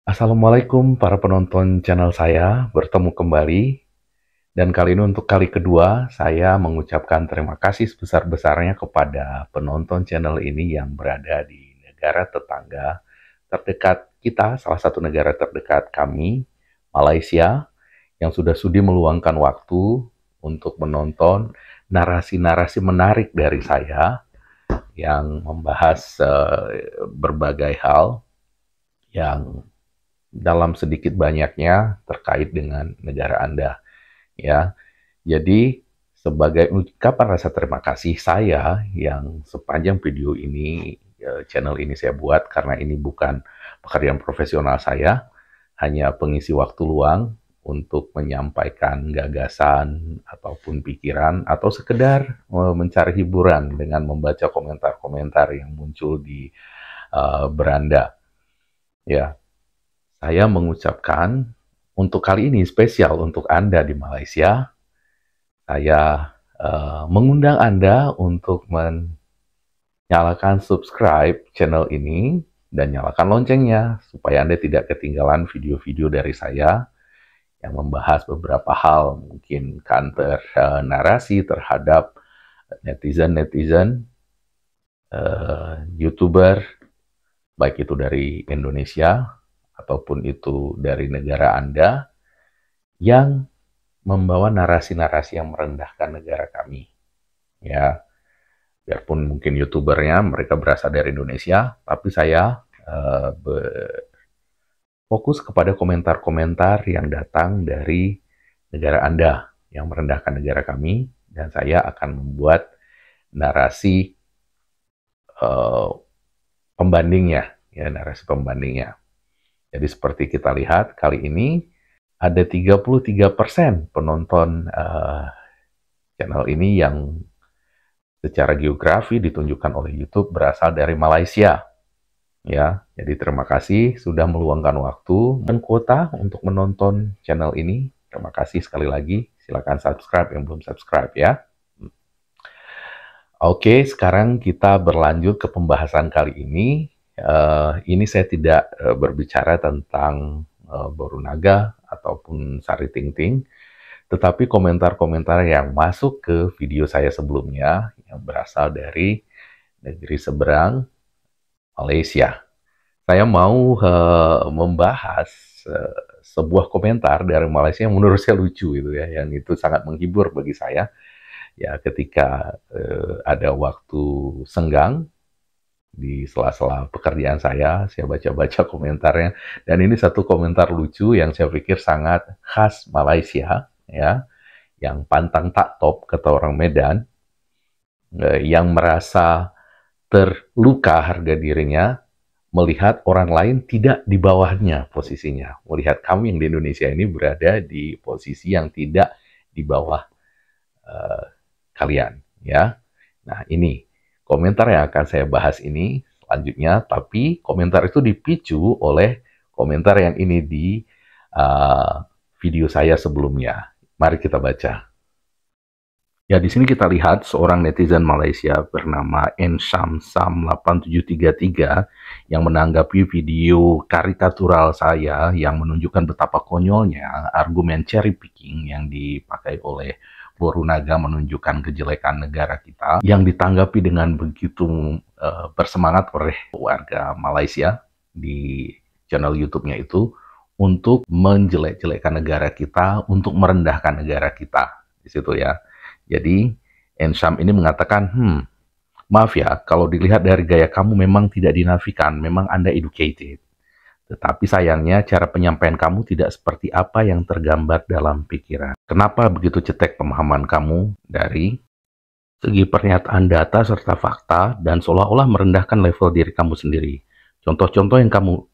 Assalamualaikum para penonton channel saya, bertemu kembali. Dan kali ini untuk kali kedua, saya mengucapkan terima kasih sebesar-besarnya kepada penonton channel ini yang berada di negara tetangga terdekat kita, salah satu negara terdekat kami, Malaysia, yang sudah sudi meluangkan waktu untuk menonton narasi-narasi menarik dari saya yang membahas berbagai hal yang dalam sedikit banyaknya terkait dengan negara Anda, ya. Jadi sebagai ungkapan rasa terima kasih saya yang sepanjang video ini, channel ini saya buat karena ini bukan pekerjaan profesional saya, hanya pengisi waktu luang untuk menyampaikan gagasan ataupun pikiran atau sekedar mencari hiburan dengan membaca komentar-komentar yang muncul di beranda. Ya, saya mengucapkan untuk kali ini spesial untuk Anda di Malaysia. Saya mengundang Anda untuk menyalakan subscribe channel ini dan nyalakan loncengnya supaya Anda tidak ketinggalan video-video dari saya yang membahas beberapa hal, mungkin counter narasi terhadap netizen-netizen, YouTuber, baik itu dari Indonesia ataupun itu dari negara Anda, yang membawa narasi-narasi yang merendahkan negara kami. Ya, biarpun mungkin YouTubernya mereka berasal dari Indonesia, tapi saya fokus kepada komentar-komentar yang datang dari negara Anda yang merendahkan negara kami, dan saya akan membuat narasi pembandingnya, ya, narasi pembandingnya. Jadi seperti kita lihat kali ini ada 33% penonton channel ini yang secara geografi ditunjukkan oleh YouTube berasal dari Malaysia. Ya, jadi terima kasih sudah meluangkan waktu dan kuota untuk menonton channel ini. Terima kasih sekali lagi. Silakan subscribe yang belum subscribe ya. Oke, sekarang kita berlanjut ke pembahasan kali ini. Ini saya tidak berbicara tentang Borunaga ataupun Sari Ting-Ting, tetapi komentar-komentar yang masuk ke video saya sebelumnya yang berasal dari negeri seberang, Malaysia. Saya mau membahas sebuah komentar dari Malaysia yang menurut saya lucu itu ya, yang itu sangat menghibur bagi saya. Ya, ketika ada waktu senggang di sela-sela pekerjaan saya baca-baca komentarnya, dan ini satu komentar lucu yang saya pikir sangat khas Malaysia, ya, yang pantang tak top kata orang Medan, yang merasa terluka harga dirinya melihat orang lain tidak di bawahnya posisinya, melihat kami yang di Indonesia ini berada di posisi yang tidak di bawah kalian, ya. Nah, ini komentar yang akan saya bahas ini selanjutnya, tapi komentar itu dipicu oleh komentar yang ini di video saya sebelumnya. Mari kita baca. Ya, di sini kita lihat seorang netizen Malaysia bernama Ensam8733 yang menanggapi video karikatural saya yang menunjukkan betapa konyolnya argumen cherry picking yang dipakai oleh Borunaga menunjukkan kejelekan negara kita, yang ditanggapi dengan begitu bersemangat oleh warga Malaysia di channel YouTube-nya itu untuk menjelek-jelekkan negara kita, untuk merendahkan negara kita. Di situ ya. Jadi Ensam ini mengatakan, maaf ya, kalau dilihat dari gaya kamu memang tidak dinafikan, memang Anda educated. Tetapi sayangnya cara penyampaian kamu tidak seperti apa yang tergambar dalam pikiran. Kenapa begitu cetek pemahaman kamu dari segi pernyataan data serta fakta dan seolah-olah merendahkan level diri kamu sendiri. Contoh-contoh yang kamu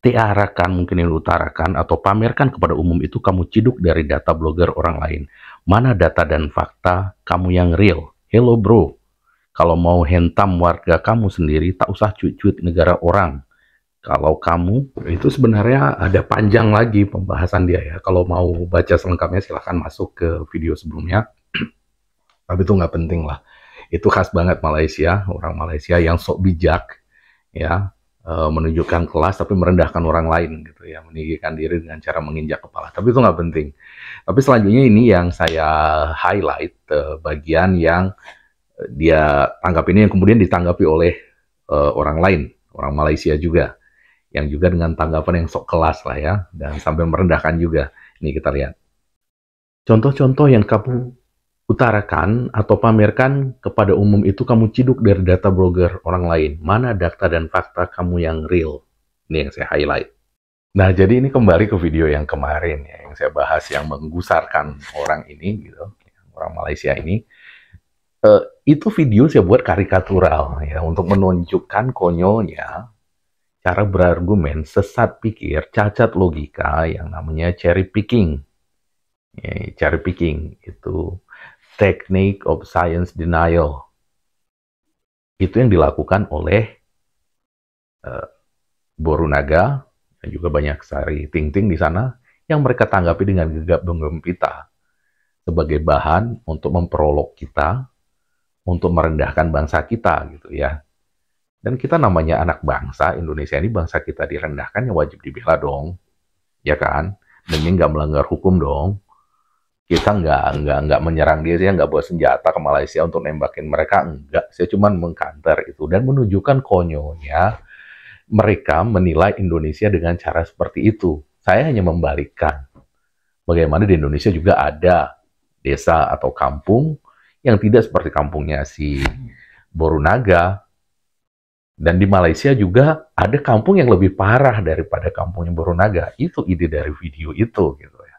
tiarakan, mungkin yang utarakan atau pamerkan kepada umum itu kamu ciduk dari data blogger orang lain. Mana data dan fakta kamu yang real? Hello bro, kalau mau hentam warga kamu sendiri, tak usah cuit-cuit negara orang. Kalau kamu, itu sebenarnya ada panjang lagi pembahasan dia ya. Kalau mau baca selengkapnya silahkan masuk ke video sebelumnya. Tapi itu nggak penting lah. Itu khas banget Malaysia, orang Malaysia yang sok bijak, ya. menunjukkan kelas tapi merendahkan orang lain gitu ya, meninggikan diri dengan cara menginjak kepala. Tapi itu nggak penting. Tapi selanjutnya ini yang saya highlight bagian yang dia tanggapi ini yang kemudian ditanggapi oleh orang lain, orang Malaysia juga, yang juga dengan tanggapan yang sok kelas lah ya, dan sampai merendahkan juga. Ini kita lihat. Contoh-contoh yang kamu utarakan atau pamerkan kepada umum itu kamu ciduk dari data blogger orang lain. Mana data dan fakta kamu yang real? Ini yang saya highlight. Nah, jadi ini kembali ke video yang kemarin ya, yang saya bahas yang menggusarkan orang ini, gitu, orang Malaysia ini. Itu video saya buat karikatural ya, untuk menunjukkan konyolnya cara berargumen sesat pikir, cacat logika yang namanya cherry picking. Ya, cherry picking itu technique of science denial. Itu yang dilakukan oleh Borunaga dan juga banyak Sari Ting-Ting di sana yang mereka tanggapi dengan gegap gempita sebagai bahan untuk memperolok kita, untuk merendahkan bangsa kita gitu ya. Dan kita namanya anak bangsa Indonesia ini, bangsa kita direndahkan ya wajib dibela dong, ya kan? Demi nggak melanggar hukum dong. Kita nggak menyerang dia, nggak bawa senjata ke Malaysia untuk nembakin mereka, enggak. Saya cuma mengkanter itu dan menunjukkan konyolnya mereka menilai Indonesia dengan cara seperti itu. Saya hanya membalikkan. Bagaimana di Indonesia juga ada desa atau kampung yang tidak seperti kampungnya si Borunaga. Dan di Malaysia juga ada kampung yang lebih parah daripada kampungnya Borunaga. Itu ide dari video itu gitu ya.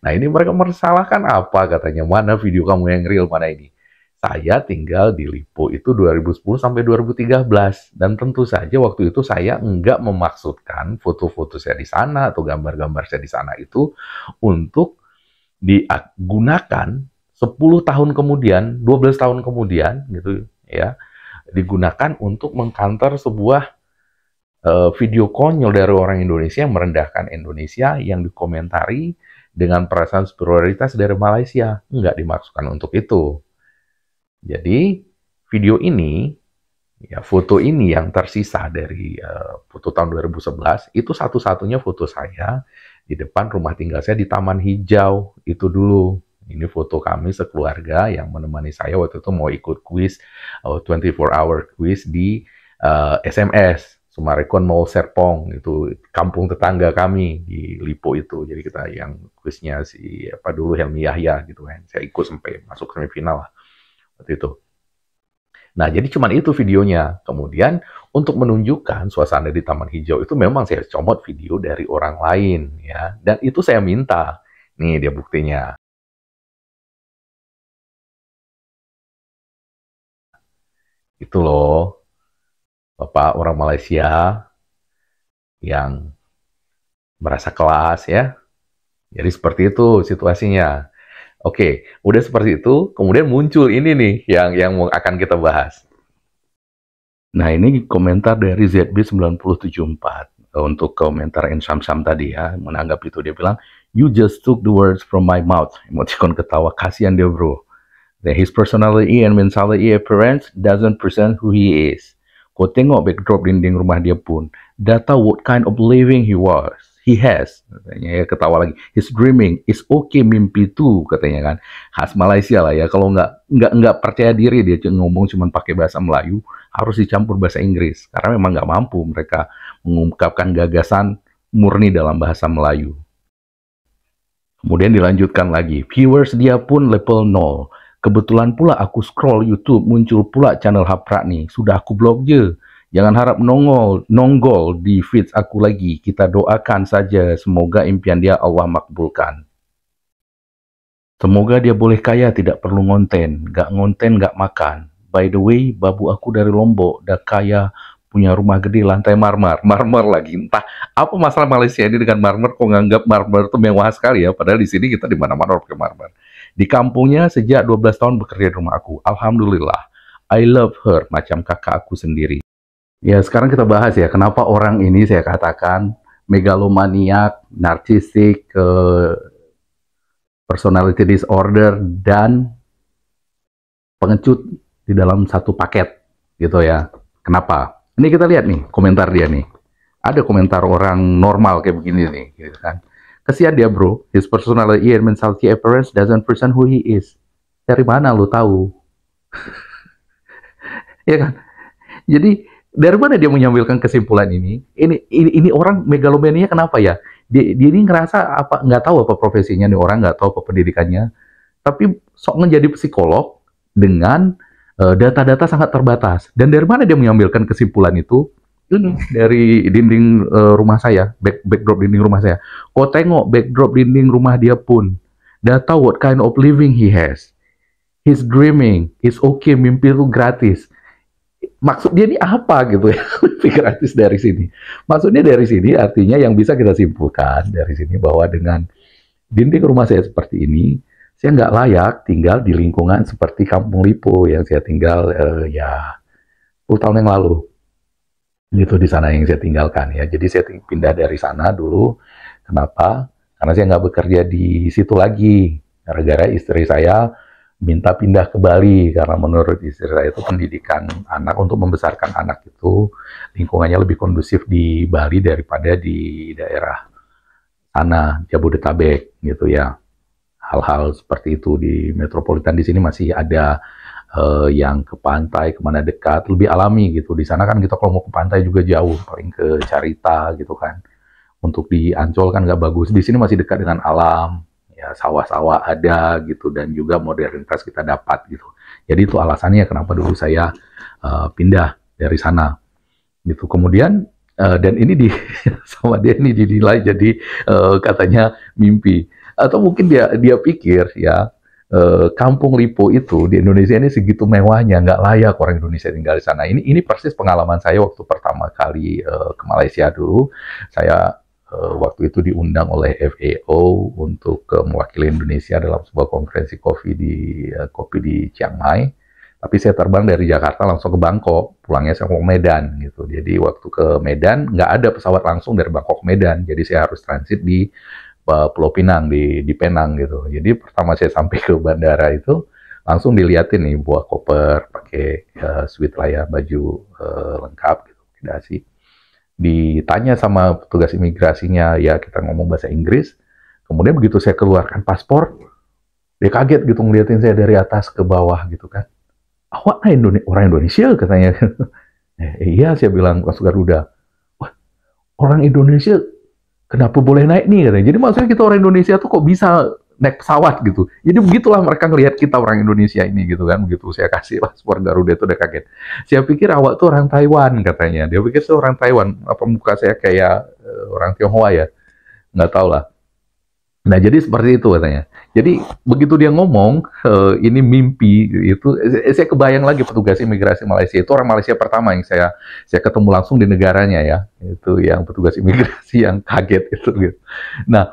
Nah, ini mereka meresahkan apa katanya, mana video kamu yang real, mana ini. Saya tinggal di Lipo itu 2010 sampai 2013 dan tentu saja waktu itu saya enggak memaksudkan foto-foto saya di sana atau gambar-gambar saya di sana itu untuk digunakan 10 tahun kemudian, 12 tahun kemudian gitu ya, digunakan untuk mengkanter sebuah video konyol dari orang Indonesia yang merendahkan Indonesia yang dikomentari dengan perasaan superioritas dari Malaysia. Enggak dimaksudkan untuk itu. Jadi, video ini, ya foto ini yang tersisa dari foto tahun 2011, itu satu-satunya foto saya di depan rumah tinggal saya di Taman Hijau. Itu dulu. Ini foto kami sekeluarga yang menemani saya waktu itu mau ikut kuis, 24-hour quiz di SMS. Sumarekon Mall Serpong, itu kampung tetangga kami di Lipo itu. Jadi kita yang kuisnya si apa dulu Helmi Yahya gitu kan. Saya ikut sampai masuk semifinal lah waktu itu. Nah, jadi cuman itu videonya. Kemudian untuk menunjukkan suasana di Taman Hijau itu memang saya comot video dari orang lain ya. Dan itu saya minta. Nih dia buktinya. Itu loh. Bapak orang Malaysia yang merasa kelas ya. Jadi seperti itu situasinya. Oke, udah seperti itu, kemudian muncul ini nih yang akan kita bahas. Nah, ini komentar dari ZB9074 untuk komentar Ensam-Sam tadi ya, menanggap itu dia bilang, "You just took the words from my mouth." Emoticon ketawa, kasihan dia bro. That his personality and mentality appearance doesn't present who he is. Kau tengok backdrop dinding rumah dia pun. Data what kind of living he has. Katanya ya, ketawa lagi. He's dreaming. It's okay mimpi tuh katanya kan. Khas Malaysia lah ya. Kalau nggak percaya diri dia ngomong cuma pakai bahasa Melayu, harus dicampur bahasa Inggris. Karena memang nggak mampu mereka mengungkapkan gagasan murni dalam bahasa Melayu. Kemudian dilanjutkan lagi. Viewers dia pun level 0. Kebetulan pula aku scroll YouTube, muncul pula channel Haprak nih. Sudah aku blog je. Jangan harap nonggol di feeds aku lagi. Kita doakan saja, semoga impian dia Allah makbulkan. Semoga dia boleh kaya, tidak perlu ngonten. Gak ngonten, gak makan. By the way, babu aku dari Lombok, dah kaya, punya rumah gede, lantai marmer. Marmer lagi. Entah apa masalah Malaysia ini dengan marmer, kok nganggap marmer itu mewah sekali ya. Padahal di sini kita di mana-mana pakai marmer. Di kampungnya sejak 12 tahun bekerja di rumah aku. Alhamdulillah. I love her, macam kakak aku sendiri. Ya, sekarang kita bahas ya, kenapa orang ini saya katakan megalomaniak, narsisik, personality disorder, dan pengecut di dalam satu paket, gitu ya. Kenapa? Ini kita lihat nih komentar dia nih. Ada komentar orang normal kayak begini nih, gitu kan. Kesian dia bro, his personality and mentality appearance doesn't present who he is. Dari mana lu tahu? Ya kan? Jadi dari mana dia mengambilkan kesimpulan ini? Ini orang megalomania kenapa ya? Dia ini ngerasa apa nggak tahu apa profesinya nih orang, nggak tahu apa pendidikannya, tapi sok menjadi psikolog dengan data-data sangat terbatas. Dan dari mana dia mengambilkan kesimpulan itu? Ini dari dinding rumah saya, backdrop dinding rumah saya. Kau tengok backdrop dinding rumah dia pun, data what kind of living he has. He's dreaming, he's okay, mimpi itu gratis. Maksud dia ini apa gitu ya, mimpi gratis dari sini. Maksudnya dari sini artinya yang bisa kita simpulkan dari sini bahwa dengan dinding rumah saya seperti ini, saya nggak layak tinggal di lingkungan seperti Kampung Lipo yang saya tinggal ya 10 tahun yang lalu. Itu di sana yang saya tinggalkan ya. Jadi saya pindah dari sana dulu. Kenapa? Karena saya nggak bekerja di situ lagi. Gara-gara istri saya minta pindah ke Bali. Karena menurut istri saya itu pendidikan anak untuk membesarkan anak itu lingkungannya lebih kondusif di Bali daripada di daerah sana, Jabodetabek gitu ya. Hal-hal seperti itu di metropolitan di sini masih ada yang ke pantai, kemana dekat, lebih alami gitu. Di sana kan kita kalau mau ke pantai juga jauh, paling ke Carita gitu kan. Untuk di Ancol kan nggak bagus. Di sini masih dekat dengan alam, ya sawah-sawah ada gitu, dan juga modernitas kita dapat gitu. Jadi itu alasannya kenapa dulu saya pindah dari sana gitu. Kemudian dan ini di sama dia ini dinilai jadi katanya mimpi, atau mungkin dia pikir ya Kampung Lipo itu di Indonesia ini segitu mewahnya, nggak layak orang Indonesia tinggal di sana. Ini persis pengalaman saya waktu pertama kali ke Malaysia dulu. Saya waktu itu diundang oleh FAO untuk mewakili Indonesia dalam sebuah konferensi kopi di Chiang Mai. Tapi saya terbang dari Jakarta langsung ke Bangkok, pulangnya saya mau Medan gitu. Jadi waktu ke Medan nggak ada pesawat langsung dari Bangkok ke Medan, jadi saya harus transit di Pulau Pinang di Penang gitu. Jadi pertama saya sampai ke bandara itu langsung diliatin nih buah koper, pakai suit lah ya, baju lengkap gitu, dasi. Ditanya sama petugas imigrasinya, ya kita ngomong bahasa Inggris. Kemudian begitu saya keluarkan paspor, dia kaget gitu ngeliatin saya dari atas ke bawah gitu kan. Awak orang Indonesia katanya. Iya saya bilang pas Garuda. Wah, orang Indonesia kenapa boleh naik nih katanya. Jadi maksudnya kita orang Indonesia tuh kok bisa naik pesawat gitu. Jadi begitulah mereka ngelihat kita orang Indonesia ini gitu kan. Begitu saya kasih paspor Garuda itu udah kaget. Saya pikir awak tuh orang Taiwan katanya. Dia pikir saya orang Taiwan. Apa muka saya kayak orang Tionghoa ya? Nggak tahu lah. Nah jadi seperti itu katanya. Jadi begitu dia ngomong ini mimpi itu, saya kebayang lagi petugas imigrasi Malaysia itu orang Malaysia pertama yang saya ketemu langsung di negaranya ya, itu yang petugas imigrasi yang kaget itu gitu. Nah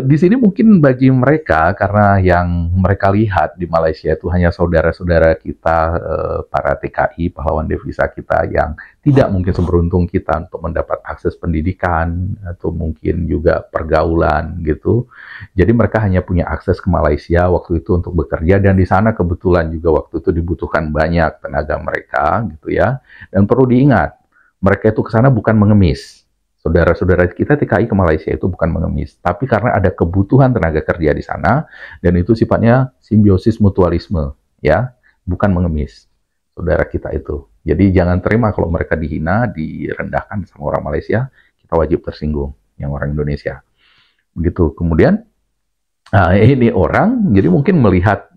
di sini mungkin bagi mereka karena yang mereka lihat di Malaysia itu hanya saudara-saudara kita para TKI pahlawan devisa kita yang tidak mungkin seberuntung kita untuk mendapat akses pendidikan atau mungkin juga pergaulan gitu. Jadi mereka hanya punya akses ke Malaysia waktu itu untuk bekerja, dan di sana kebetulan juga waktu itu dibutuhkan banyak tenaga mereka gitu ya. Dan perlu diingat, mereka itu ke sana bukan mengemis. Saudara-saudara kita TKI ke Malaysia itu bukan mengemis, tapi karena ada kebutuhan tenaga kerja di sana, dan itu sifatnya simbiosis mutualisme, ya, bukan mengemis. Saudara kita itu. Jadi jangan terima kalau mereka dihina, direndahkan sama orang Malaysia, kita wajib tersinggung, yang orang Indonesia. Begitu. Kemudian, nah ini orang, jadi mungkin melihat,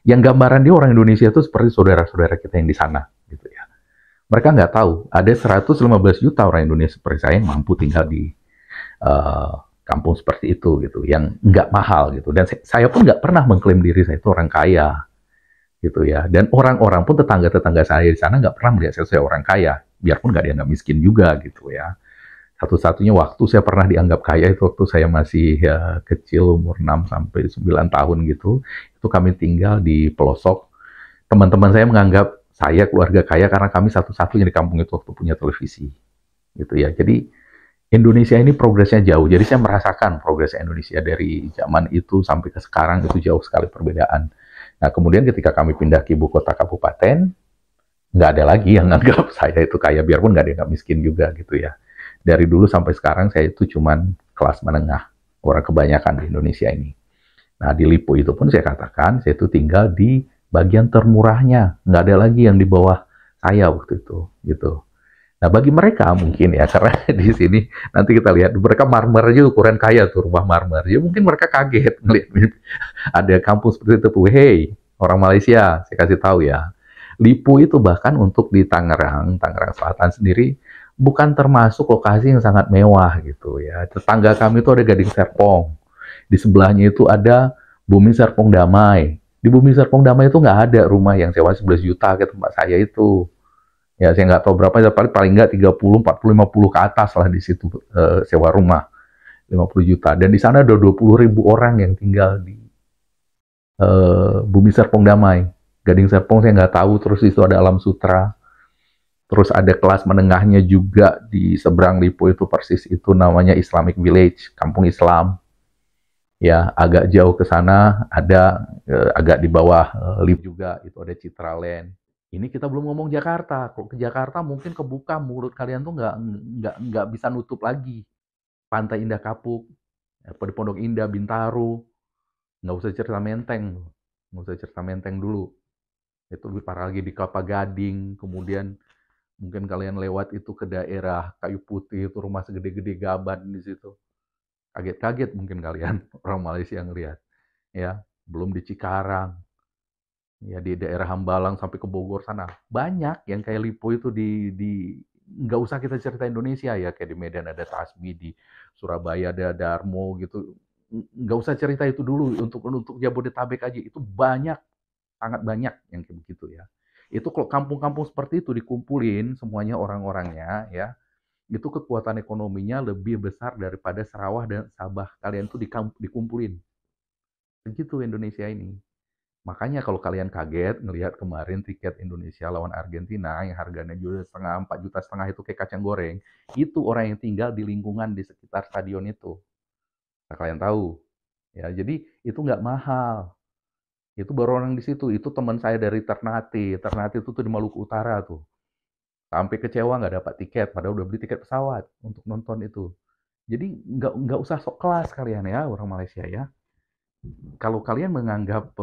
yang gambaran dia orang Indonesia itu seperti saudara-saudara kita yang di sana, gitu ya. Mereka nggak tahu, ada 115 juta orang Indonesia seperti saya yang mampu tinggal di kampung seperti itu, gitu, yang nggak mahal, gitu. Dan saya pun nggak pernah mengklaim diri saya itu orang kaya, gitu ya. Dan orang-orang pun tetangga-tetangga saya di sana nggak pernah melihat saya orang kaya, biarpun nggak dianggap miskin juga, gitu ya. Satu-satunya waktu saya pernah dianggap kaya itu waktu saya masih kecil, umur 6 sampai 9 tahun gitu. Itu kami tinggal di pelosok. Teman-teman saya menganggap saya keluarga kaya karena kami satu-satunya di kampung itu waktu punya televisi, gitu ya. Jadi Indonesia ini progresnya jauh. Jadi saya merasakan progres Indonesia dari zaman itu sampai ke sekarang itu jauh sekali perbedaan. Nah kemudian ketika kami pindah ke ibu kota kabupaten, nggak ada lagi yang nganggap saya itu kaya, biarpun nggak dianggap miskin juga gitu ya. Dari dulu sampai sekarang saya itu cuman kelas menengah, orang kebanyakan di Indonesia ini. Nah, di Lipo itu pun saya katakan, saya itu tinggal di bagian termurahnya, nggak ada lagi yang di bawah saya waktu itu, gitu. Nah, bagi mereka mungkin ya, karena di sini nanti kita lihat, mereka marmer aja ukuran kaya tuh, rumah marmer. Ya mungkin mereka kaget ngelihat ada kampus seperti itu. Hey, orang Malaysia, saya kasih tahu ya. Lipo itu bahkan untuk di Tangerang, Tangerang Selatan sendiri, bukan termasuk lokasi yang sangat mewah gitu ya. Tetangga kami itu ada Gading Serpong. Di sebelahnya itu ada Bumi Serpong Damai. Di Bumi Serpong Damai itu nggak ada rumah yang sewa 11 juta ke tempat saya itu. Ya, saya nggak tahu berapa, paling nggak 30, 40, 50 ke atas lah di situ sewa rumah. 50 juta. Dan di sana ada 20.000 orang yang tinggal di Bumi Serpong Damai. Gading Serpong saya nggak tahu, terus itu ada Alam Sutra. Terus ada kelas menengahnya juga di seberang Lipo itu persis itu namanya Islamic Village, kampung Islam. Ya, agak jauh ke sana ada agak di bawah Lipo juga itu ada Citraland. Ini kita belum ngomong Jakarta. Kalau ke Jakarta mungkin kebuka mulut kalian tuh nggak bisa nutup lagi. Pantai Indah Kapuk, di Pondok Indah, Bintaro, nggak usah cerita Menteng, nggak usah cerita Menteng dulu. Itu lebih parah lagi di Kelapa Gading, kemudian mungkin kalian lewat itu ke daerah Kayu Putih, itu rumah segede-gede gaban di situ. Kaget-kaget mungkin kalian orang Malaysia ngelihat, ya. Belum di Cikarang, ya di daerah Hambalang sampai ke Bogor sana. Banyak yang kayak Lipo itu di nggak usah kita cerita Indonesia ya, kayak di Medan ada Tasbi, di Surabaya ada Darmo gitu. Nggak usah cerita itu dulu, untuk Jabodetabek aja itu banyak, sangat banyak yang kayak begitu ya. Itu kalau kampung-kampung seperti itu dikumpulin semuanya orang-orangnya ya, itu kekuatan ekonominya lebih besar daripada Sarawak dan Sabah. Kalian tuh dikumpulin. Begitu Indonesia ini. Makanya kalau kalian kaget ngelihat kemarin tiket Indonesia lawan Argentina yang harganya juga setengah 4,5 juta itu kayak kacang goreng, itu orang yang tinggal di lingkungan di sekitar stadion itu. Nah, kalian tahu, ya. Jadi itu nggak mahal. Itu baru orang di situ. Itu teman saya dari Ternate. Ternate itu tuh di Maluku Utara tuh. Sampai kecewa nggak dapat tiket, padahal udah beli tiket pesawat untuk nonton itu. Jadi nggak usah sok kelas kalian ya orang Malaysia ya. Kalau kalian menganggap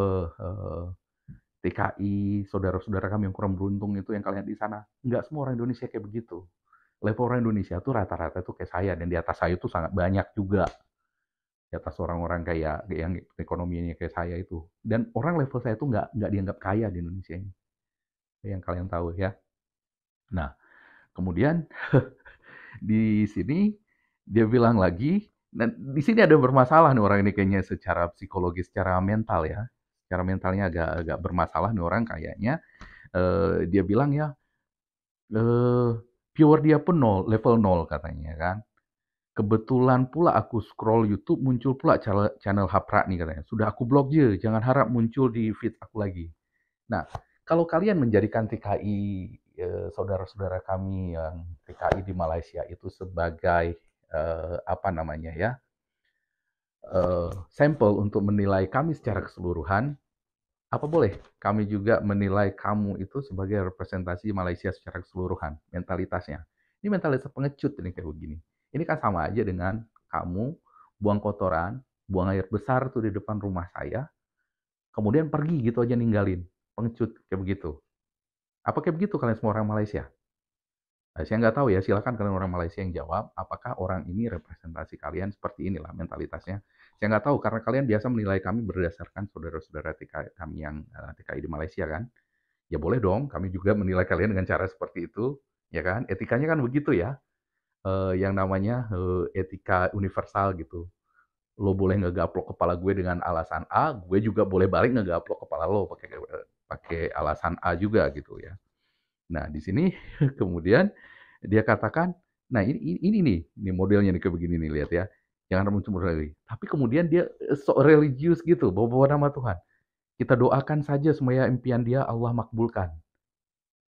TKI, saudara-saudara kami yang kurang beruntung itu yang kalian di sana. Nggak semua orang Indonesia kayak begitu. Level orang Indonesia tuh rata-rata tuh kayak saya, dan di atas saya itu sangat banyak juga. Di atas orang-orang kayak yang ekonominya kayak saya itu. Dan orang level saya tuh nggak dianggap kaya di Indonesia ini. Yang kalian tahu ya. Nah, kemudian di sini dia bilang lagi, dan di sini ada bermasalah nih orang ini kayaknya secara psikologis, secara mental ya. Secara mentalnya agak bermasalah nih orang kayaknya. Dia bilang ya, viewer dia pun nol, level nol katanya kan. Kebetulan pula aku scroll YouTube muncul pula channel Haprak nih katanya. Sudah aku blok je, jangan harap muncul di feed aku lagi. Nah, kalau kalian menjadikan TKI saudara-saudara kami yang TKI di Malaysia itu sebagai apa namanya ya, sampel untuk menilai kami secara keseluruhan, apa boleh kami juga menilai kamu itu sebagai representasi Malaysia secara keseluruhan, mentalitasnya. Ini mentalitas pengecut ini kayak begini. Ini kan sama aja dengan kamu buang kotoran, buang air besar tuh di depan rumah saya, kemudian pergi gitu aja ninggalin. Pengecut kayak begitu. Apa kayak begitu kalian semua orang Malaysia? Nah, saya nggak tahu ya, silakan kalian orang Malaysia yang jawab, apakah orang ini representasi kalian seperti inilah mentalitasnya. Saya nggak tahu, karena kalian biasa menilai kami berdasarkan saudara-saudara TKI kami yang TKI di Malaysia kan. Ya boleh dong, kami juga menilai kalian dengan cara seperti itu, ya kan. Etikanya kan begitu ya, yang namanya etika universal gitu. Lo boleh ngegaplok kepala gue dengan alasan A, gue juga boleh balik ngegaplok kepala lo pakai alasan A juga gitu ya. Nah, di sini kemudian dia katakan, nah ini nih, ini modelnya nih kayak begini nih, lihat ya. Jangan muncul lagi. Tapi kemudian dia sok religius gitu, bawa-bawa nama Tuhan. Kita doakan saja supaya impian dia Allah makbulkan.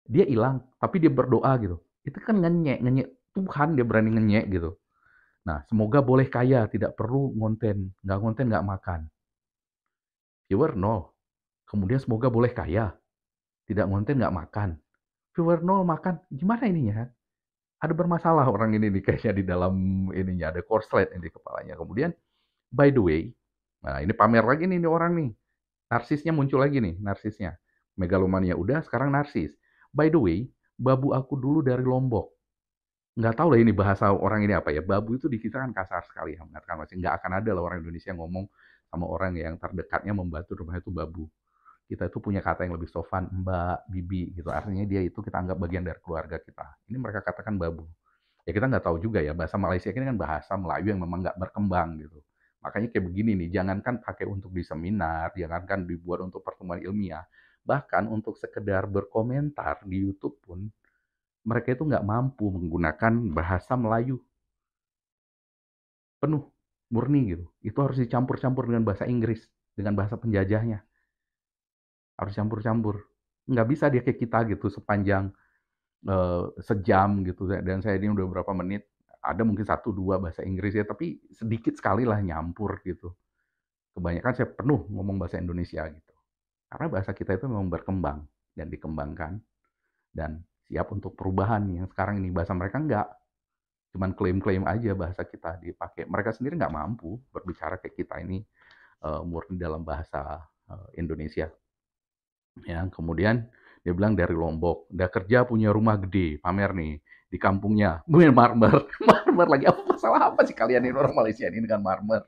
Dia hilang, tapi dia berdoa gitu. Itu kan ngenyek Tuhan, dia berani ngenyek gitu. Nah, semoga boleh kaya, tidak perlu ngonten. Nggak ngonten, nggak makan. Viewer, nol. Kemudian semoga boleh kaya, tidak ngonten, nggak makan. viewer nol makan, gimana ininya? Ada bermasalah orang ini nih kayaknya di dalam ininya, ada korslet di kepalanya. Kemudian, by the way, nah ini pamer lagi nih orang nih, narsisnya muncul lagi nih, narsisnya. Megalomania udah, sekarang narsis. By the way, babu aku dulu dari Lombok. Nggak tahu lah ini bahasa orang ini apa ya. Babu itu di kita kan kasar sekali ya, mengatakan masih nggak akan ada lah orang Indonesia ngomong sama orang yang terdekatnya membantu rumah itu babu. Kita itu punya kata yang lebih sopan, mbak, bibi gitu. Artinya dia itu kita anggap bagian dari keluarga kita. Ini mereka katakan babu. Ya kita nggak tahu juga ya, bahasa Malaysia ini kan bahasa Melayu yang memang nggak berkembang gitu. Makanya kayak begini nih, jangankan pakai untuk di seminar, jangankan dibuat untuk pertemuan ilmiah, bahkan untuk sekedar berkomentar di YouTube pun, mereka itu nggak mampu menggunakan bahasa Melayu penuh, murni gitu. Itu harus dicampur-campur dengan bahasa Inggris, dengan bahasa penjajahnya. Harus campur-campur. Nggak bisa dia kayak kita gitu, sepanjang sejam gitu. Dan saya ini udah berapa menit, ada mungkin satu dua bahasa Inggris ya, tapi sedikit sekali lah nyampur gitu. Kebanyakan saya penuh ngomong bahasa Indonesia gitu. Karena bahasa kita itu memang berkembang dan dikembangkan dan siap untuk perubahan. Yang sekarang ini bahasa mereka enggak, cuman klaim-klaim aja bahasa kita dipakai. Mereka sendiri nggak mampu berbicara kayak kita ini murni dalam bahasa Indonesia. Ya, kemudian dia bilang dari Lombok, udah kerja punya rumah gede, pamer nih di kampungnya, punya marmer, marmer lagi apa masalah apa sih kalian ini orang Malaysia ini dengan marmer?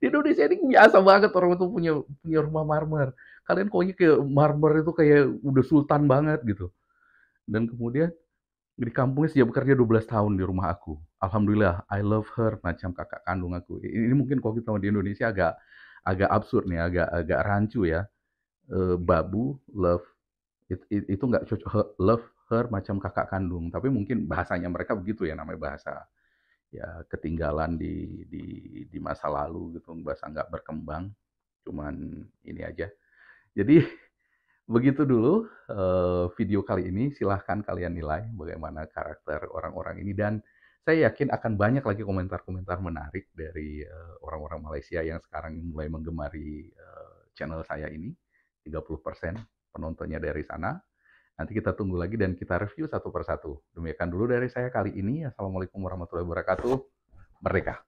Di Indonesia ini biasa banget orang itu punya punya rumah marmer. Kalian koknya kayak marmer itu kayak udah sultan banget gitu. Dan kemudian di kampungnya sejak bekerja 12 tahun di rumah aku. Alhamdulillah, I love her macam kakak kandung aku. Ini mungkin kalau kita di Indonesia agak agak absurd nih, agak agak rancu ya. Babu love itu nggak cocok, love her macam kakak kandung, tapi mungkin bahasanya mereka begitu ya, namanya bahasa ya ketinggalan di masa lalu gitu, bahasa nggak berkembang, cuman ini aja. Jadi begitu dulu video kali ini, silahkan kalian nilai bagaimana karakter orang-orang ini, dan saya yakin akan banyak lagi komentar-komentar menarik dari orang-orang Malaysia yang sekarang mulai menggemari channel saya ini. 30% penontonnya dari sana. Nanti kita tunggu lagi dan kita review satu persatu. Demikian dulu dari saya kali ini. Assalamualaikum warahmatullahi wabarakatuh. Merdeka!